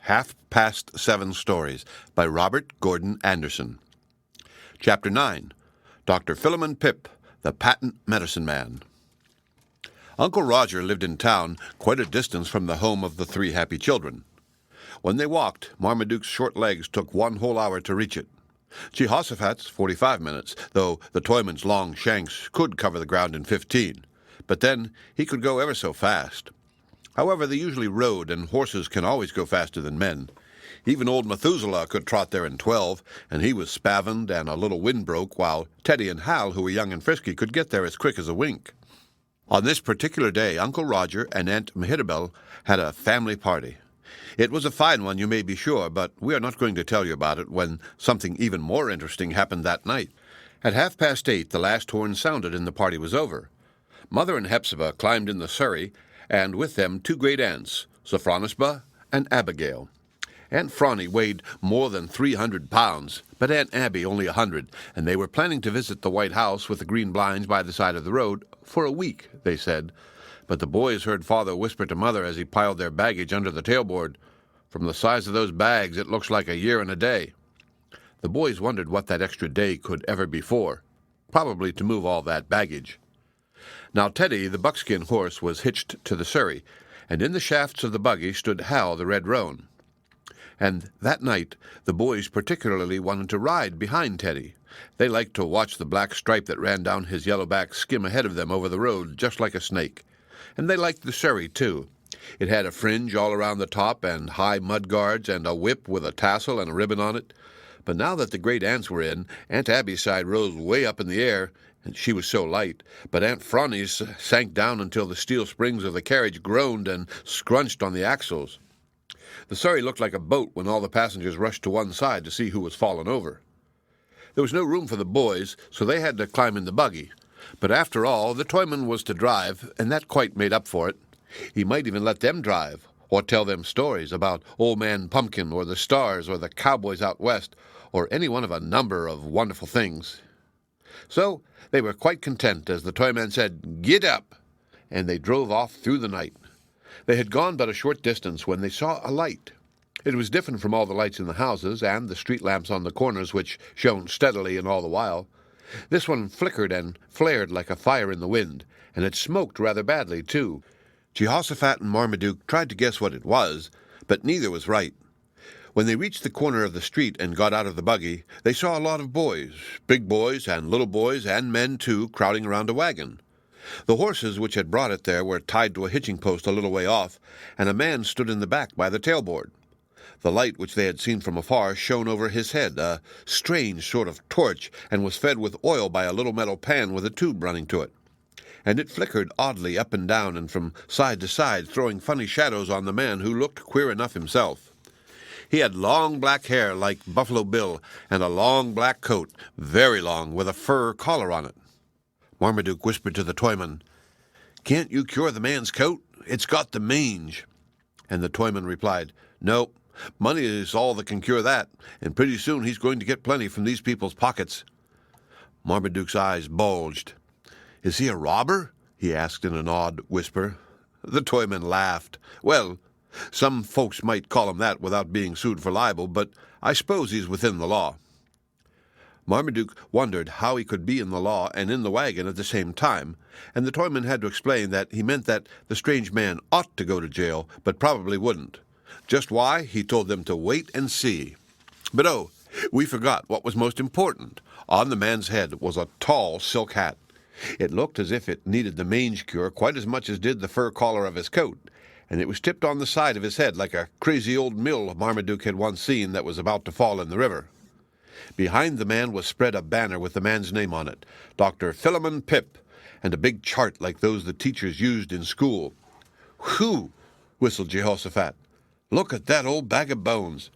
7 Stories by Robert Gordon Anderson. Chapter 9. Dr. Philemon Pipp, the Patent Medicine Man. Uncle Roger lived in town quite a distance from the home of the 3 happy children. When they walked, Marmaduke's short legs took 1 whole hour to reach it. Jehosophat's 45 minutes, though the toyman's long shanks could cover the ground in 15. But then he could go ever so fast. However, they usually rode, and horses can always go faster than men. Even old Methuselah could trot there in 12, and he was spavined and a little wind broke, while Teddy and Hal, who were young and frisky, could get there as quick as a wink. On this particular day, Uncle Roger and Aunt Mehitable had a family party. It was a fine one, you may be sure, but we are not going to tell you about it when something even more interesting happened that night. At 8:30, the last horn sounded and the party was over. Mother and Hepzebiah climbed in the surrey, and with them 2 great aunts, Sophronisba and Abigail. Aunt Franny weighed more than 300 pounds, but Aunt Abby only 100, and they were planning to visit the White House with the green blinds by the side of the road for a week, they said. But the boys heard Father whisper to Mother as he piled their baggage under the tailboard, "From the size of those bags, it looks like a year and a day." The boys wondered what that extra day could ever be for. Probably to move all that baggage. Now Teddy, the buckskin horse, was hitched to the surrey, and in the shafts of the buggy stood Hal, the red roan. And that night the boys particularly wanted to ride behind Teddy. They liked to watch the black stripe that ran down his yellow back skim ahead of them over the road just like a snake. And they liked the surrey, too. It had a fringe all around the top and high mud guards and a whip with a tassel and a ribbon on it. But now that the great aunts were in, Aunt Abby's side rose way up in the air, and she was so light, but Aunt Franny's sank down until the steel springs of the carriage groaned and scrunched on the axles. The surrey looked like a boat when all the passengers rushed to one side to see who was fallen over. There was no room for the boys, so they had to climb in the buggy. But after all, the toyman was to drive, and that quite made up for it. He might even let them drive, or tell them stories about Old Man Pumpkin, or the stars, or the cowboys out west, or any one of a number of wonderful things. So they were quite content as the toyman said, "Git up," and they drove off through the night. They had gone but a short distance when they saw a light. It was different from all the lights in the houses and the street lamps on the corners, which shone steadily and all the while. This one flickered and flared like a fire in the wind, and it smoked rather badly, too. Jehosophat and Marmaduke tried to guess what it was, but neither was right. When they reached the corner of the street and got out of the buggy, they saw a lot of boys, big boys and little boys and men, too, crowding around a wagon. The horses which had brought it there were tied to a hitching post a little way off, and a man stood in the back by the tailboard. The light which they had seen from afar shone over his head, a strange sort of torch, and was fed with oil by a little metal pan with a tube running to it. And it flickered oddly up and down and from side to side, throwing funny shadows on the man, who looked queer enough himself. He had long black hair like Buffalo Bill, and a long black coat, very long, with a fur collar on it. Marmaduke whispered to the toyman, "Can't you cure the man's coat? It's got the mange." And the toyman replied, "No, money is all that can cure that, and pretty soon he's going to get plenty from these people's pockets." Marmaduke's eyes bulged. "Is he a robber?" he asked in an awed whisper. The toyman laughed. "Well, some folks might call him that without being sued for libel, but I suppose he's within the law." Marmaduke wondered how he could be in the law and in the wagon at the same time, and the toyman had to explain that he meant that the strange man ought to go to jail, but probably wouldn't. Just why, he told them to wait and see. But oh, we forgot what was most important. On the man's head was a tall silk hat. It looked as if it needed the mange cure quite as much as did the fur collar of his coat, and it was tipped on the side of his head like a crazy old mill Marmaduke had once seen that was about to fall in the river. Behind the man was spread a banner with the man's name on it, Dr. Philemon Pipp, and a big chart like those the teachers used in school. "Whew!" whistled Jehosophat. "Look at that old bag of bones."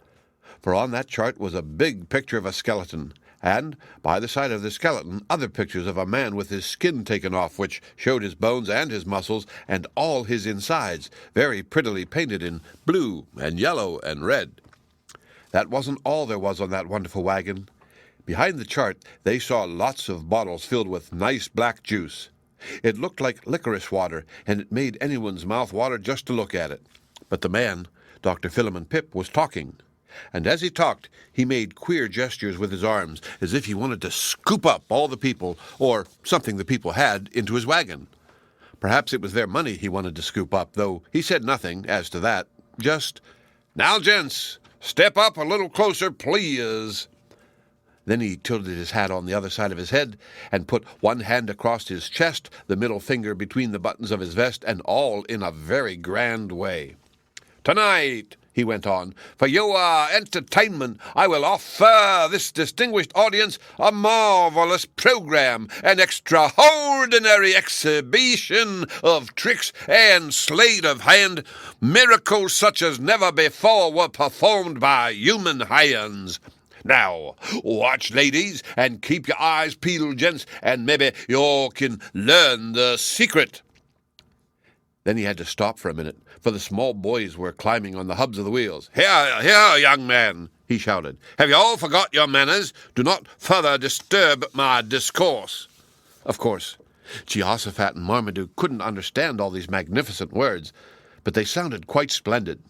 For on that chart was a big picture of a skeleton, and by the side of the skeleton other pictures of a man with his skin taken off, which showed his bones and his muscles and all his insides, very prettily painted in blue and yellow and red. That wasn't all there was on that wonderful wagon. Behind the chart they saw lots of bottles filled with nice black juice. It looked like licorice water, and it made anyone's mouth water just to look at it. But the man Dr. Philemon Pip was talking, and as he talked, he made queer gestures with his arms, as if he wanted to scoop up all the people, or something the people had, into his wagon. Perhaps it was their money he wanted to scoop up, though he said nothing as to that. Just, "Now, gents, step up a little closer, please." Then he tilted his hat on the other side of his head and put one hand across his chest, the middle finger between the buttons of his vest, and all in a very grand way. "Tonight," he went on, "for your entertainment, I will offer this distinguished audience a marvelous program, an extraordinary exhibition of tricks and sleight of hand, miracles such as never before were performed by human hands. Now, watch, ladies, and keep your eyes peeled, gents, and maybe you can learn the secret." Then he had to stop for a minute, for the small boys were climbing on the hubs of the wheels. "Here, young man," he shouted. "Have you all forgot your manners? Do not further disturb my discourse." Of course, Jehosophat and Marmaduke couldn't understand all these magnificent words, but they sounded quite splendid.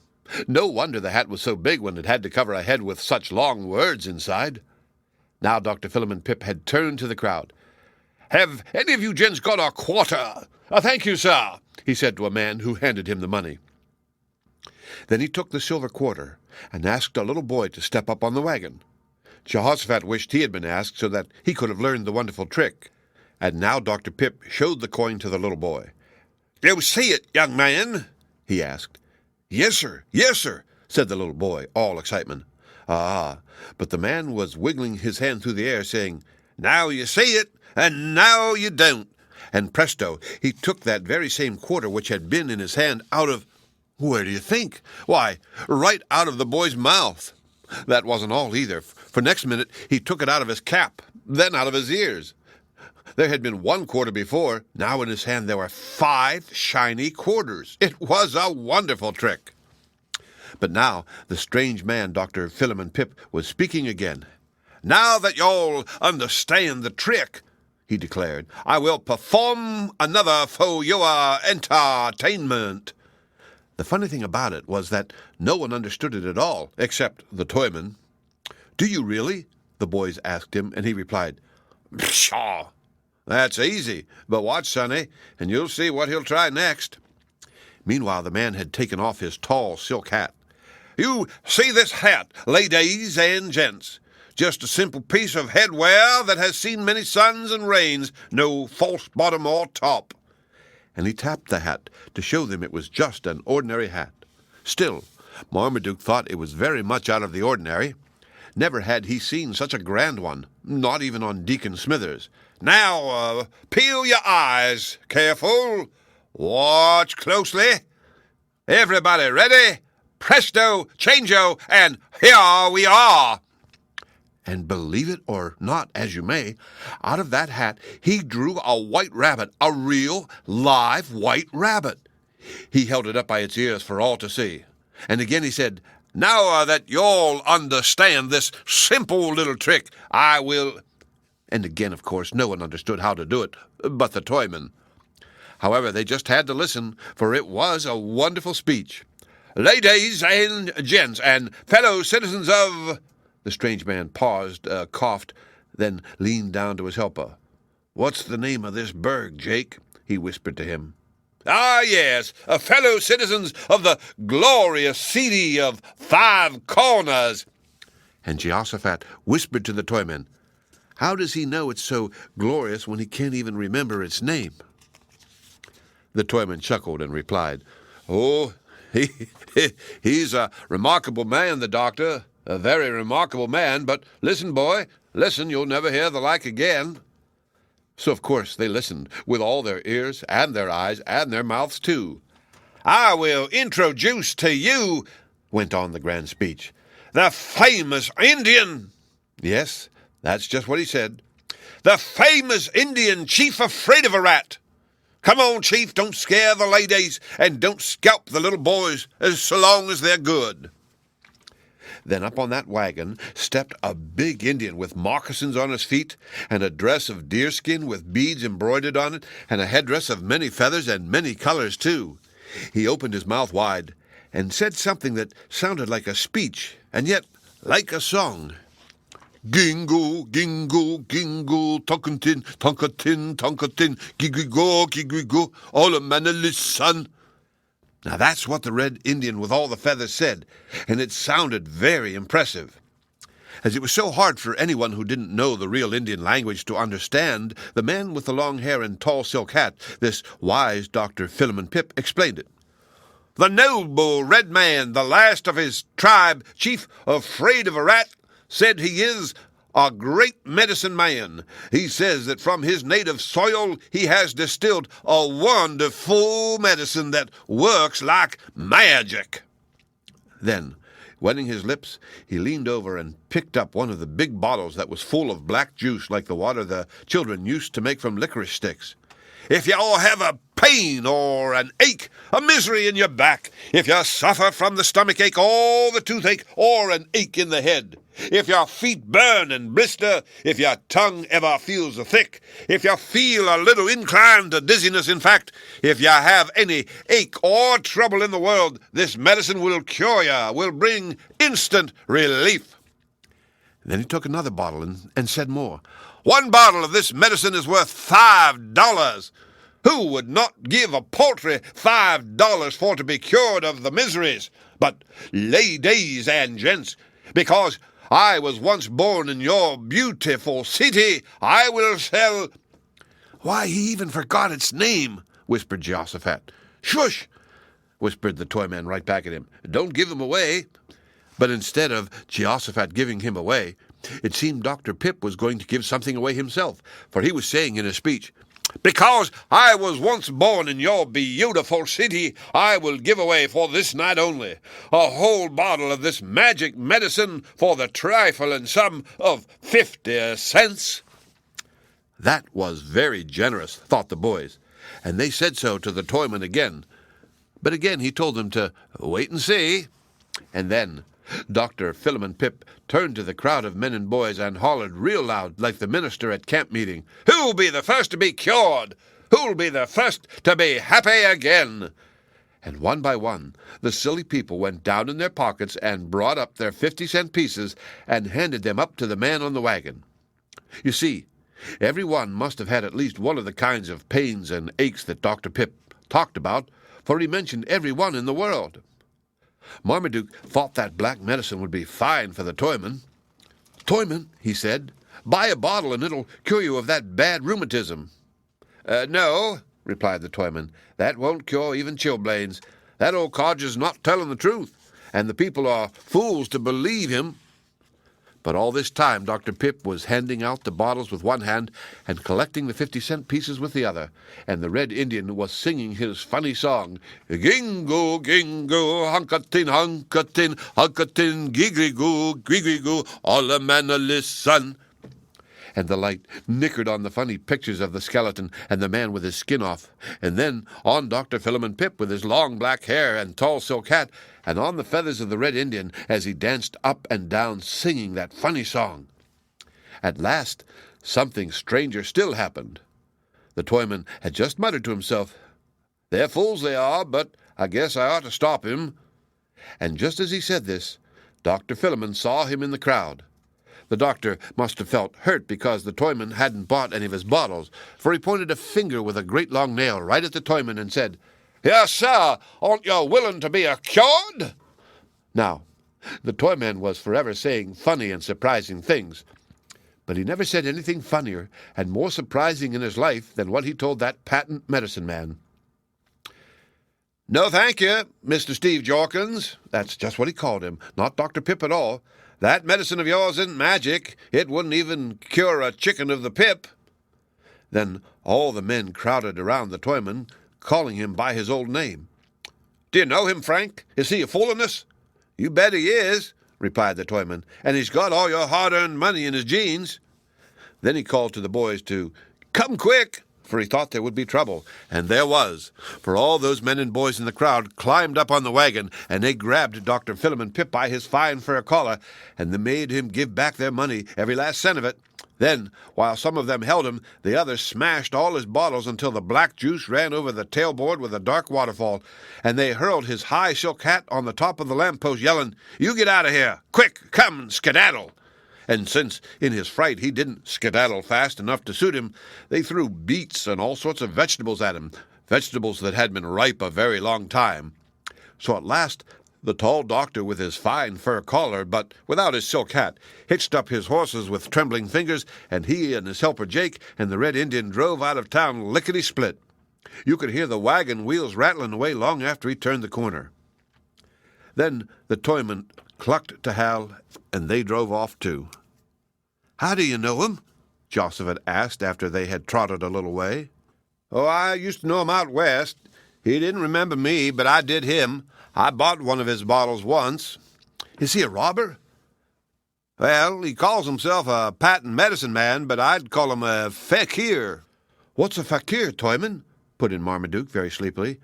No wonder the hat was so big when it had to cover a head with such long words inside. Now Dr. Philemon Pip had turned to the crowd. "Have any of you gents got a quarter?" "Thank you, sir," he said to a man who handed him the money. Then he took the silver quarter and asked a little boy to step up on the wagon. Jehosophat wished he had been asked so that he could have learned the wonderful trick. And now Dr. Pip showed the coin to the little boy. "You see it, young man?" he asked. Yes, sir," said the little boy, all excitement. But the man was wiggling his hand through the air, saying, "Now you see it, and now you don't." And presto, he took that very same quarter which had been in his hand out of, where do you think? Why, right out of the boy's mouth. That wasn't all either, for next minute he took it out of his cap, then out of his ears. There had been one quarter before. Now in his hand there were 5 shiny quarters. It was a wonderful trick. But now the strange man, Dr. Philemon Pip, was speaking again. "Now that y'all understand the trick," he declared, "I will perform another for your entertainment." The funny thing about it was that no one understood it at all, except the toyman. "Do you really?" the boys asked him, and he replied, "Pshaw! That's easy, but watch, Sonny, and you'll see what he'll try next." Meanwhile, the man had taken off his tall silk hat. "You see this hat, ladies and gents? Just a simple piece of headwear that has seen many suns and rains, no false bottom or top." And he tapped the hat to show them it was just an ordinary hat. Still, Marmaduke thought it was very much out of the ordinary. Never had he seen such a grand one, not even on Deacon Smithers. "Now, peel your eyes. Careful. Watch closely. Everybody ready? Presto, changeo, and here we are." And believe it or not as you may, out of that hat he drew a white rabbit, a real, live white rabbit. He held it up by its ears for all to see. And again he said, "Now that y'all understand this simple little trick, I will—" And again, of course, no one understood how to do it but the toyman. However, they just had to listen, for it was a wonderful speech. "Ladies and gents, and fellow citizens of—" The strange man paused, coughed, then leaned down to his helper. "What's the name of this burg, Jake?" he whispered to him. Yes, fellow citizens of the glorious city of 5 Corners." And Jehosophat whispered to the toyman, "How does he know it's so glorious when he can't even remember its name?" The toyman chuckled and replied, "Oh, he's a remarkable man, the doctor, a very remarkable man, but listen, boy, listen, you'll never hear the like again." So, of course, they listened with all their ears and their eyes and their mouths, too. "I will introduce to you," went on the grand speech, "the famous Indian." Yes, that's just what he said. "The famous Indian chief afraid of a rat. Come on, chief, don't scare the ladies, and don't scalp the little boys so long as they're good." Then up on that wagon stepped a big Indian with moccasins on his feet, and a dress of deerskin with beads embroidered on it, and a headdress of many feathers and many colors, too. He opened his mouth wide, and said something that sounded like a speech, and yet like a song. Gingle, gingle, gingle, tonkatin, tonkatin, tonkatin, gigrigo, all a man a listen. Now that's what the Red Indian with all the feathers said, and it sounded very impressive. As it was so hard for anyone who didn't know the real Indian language to understand, the man with the long hair and tall silk hat, this wise Dr. Philemon Pipp, explained it. The noble red man, the last of his tribe, chief afraid of a rat, said he is a great medicine man. He says that from his native soil he has distilled a wonderful medicine that works like magic. Then, wetting his lips, he leaned over and picked up one of the big bottles that was full of black juice like the water the children used to make from licorice sticks. If you all have a pain or an ache, a misery in your back, if you suffer from the stomach ache or the toothache or an ache in the head, if your feet burn and blister, if your tongue ever feels thick, if you feel a little inclined to dizziness, in fact, if you have any ache or trouble in the world, this medicine will cure you, will bring instant relief. Then he took another bottle and said more. One bottle of this medicine is worth $5. Who would not give a paltry $5 for to be cured of the miseries? But, ladies and gents, because I was once born in your beautiful city, I will sell... Why, he even forgot its name, whispered Jehosophat. Shush, whispered the toy man right back at him. Don't give him away. But instead of Jehosophat giving him away, it seemed Dr. Pipp was going to give something away himself, for he was saying in his speech, Because I was once born in your beautiful city, I will give away for this night only a whole bottle of this magic medicine for the trifling sum of 50 cents. That was very generous, thought the boys, and they said so to the toyman again. But again he told them to wait and see, and then Dr. Philemon Pipp turned to the crowd of men and boys and hollered real loud like the minister at camp meeting, Who'll be the first to be cured? Who'll be the first to be happy again? And one by one, the silly people went down in their pockets and brought up their 50-cent pieces and handed them up to the man on the wagon. You see, every one must have had at least one of the kinds of pains and aches that Dr. Pipp talked about, for he mentioned every one in the world. Marmaduke thought that black medicine would be fine for the toyman. Toyman, he said, buy a bottle and it'll cure you of that bad rheumatism. No, replied the toyman, that won't cure even chilblains. That old codger's not telling the truth, and the people are fools to believe him. But all this time Dr. Pipp was handing out the bottles with one hand and collecting the 50-cent pieces with the other, and the Red Indian was singing his funny song, Gingo, gingo, hunkatin, hunkatin, hunkatin, gigrigo, all a man a listen. And the light nickered on the funny pictures of the skeleton and the man with his skin off, and then on Dr. Philemon Pipp with his long black hair and tall silk hat, and on the feathers of the Red Indian as he danced up and down singing that funny song. At last, something stranger still happened. The toyman had just muttered to himself, They're fools they are, but I guess I ought to stop him. And just as he said this, Dr. Philemon saw him in the crowd. The doctor must have felt hurt because the toyman hadn't bought any of his bottles, for he pointed a finger with a great long nail right at the toyman and said, Yes, sir, aren't you willing to be cured? Now, the toyman was forever saying funny and surprising things, but he never said anything funnier and more surprising in his life than what he told that patent medicine man. No, thank you, Mr. Steve Jorkins. That's just what he called him, not Dr. Pipp at all. That medicine of yours isn't magic. It wouldn't even cure a chicken of the pip. Then all the men crowded around the toyman, calling him by his old name. Do you know him, Frank? Is he a fooliness? You bet he is, replied the toyman, and he's got all your hard-earned money in his jeans. Then he called to the boys to come quick, for he thought there would be trouble. And there was, for all those men and boys in the crowd climbed up on the wagon, and they grabbed Dr. Philemon Pipp by his fine fur collar, and they made him give back their money, every last cent of it. Then, while some of them held him, the others smashed all his bottles until the black juice ran over the tailboard with a dark waterfall, and they hurled his high silk hat on the top of the lamppost, yelling, "You get out of here! Quick, come, skedaddle!" And since, in his fright, he didn't skedaddle fast enough to suit him, they threw beets and all sorts of vegetables at him, vegetables that had been ripe a very long time. So at last the tall doctor, with his fine fur collar, but without his silk hat, hitched up his horses with trembling fingers, and he and his helper Jake and the Red Indian drove out of town lickety-split. You could hear the wagon wheels rattling away long after he turned the corner. Then the toyman clucked to Hal, and they drove off too. "How do you know him?" Jehosophat asked after they had trotted a little way. "Oh, I used to know him out west. He didn't remember me, but I did him. I bought one of his bottles once." "Is he a robber?" "Well, he calls himself a patent medicine man, but I'd call him a fakir." "What's a fakir, toyman?" put in Marmaduke very sleepily.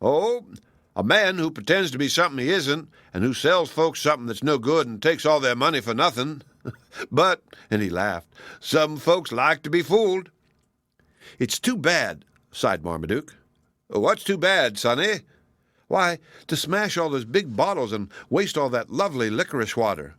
"Oh, a man who pretends to be something he isn't, and who sells folks something that's no good and takes all their money for nothing. But," and he laughed, "some folks like to be fooled." "It's too bad," sighed Marmaduke. "What's too bad, sonny?" "Why, to smash all those big bottles and waste all that lovely licorice water."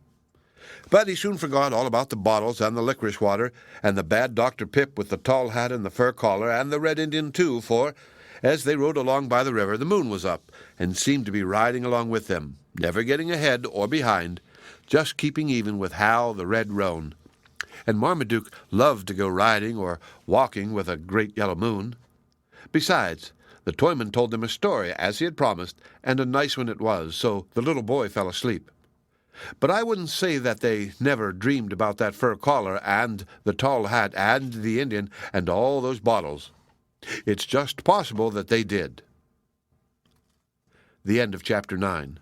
But he soon forgot all about the bottles and the licorice water, and the bad Dr. Pip with the tall hat and the fur collar, and the Red Indian too, for, as they rode along by the river, the moon was up, and seemed to be riding along with them, never getting ahead or behind, just keeping even with Hal the red roan. And Marmaduke loved to go riding or walking with a great yellow moon. Besides, the toyman told them a story, as he had promised, and a nice one it was, so the little boy fell asleep. But I wouldn't say that they never dreamed about that fur collar and the tall hat and the Indian and all those bottles. It's just possible that they did. The end of Chapter 9.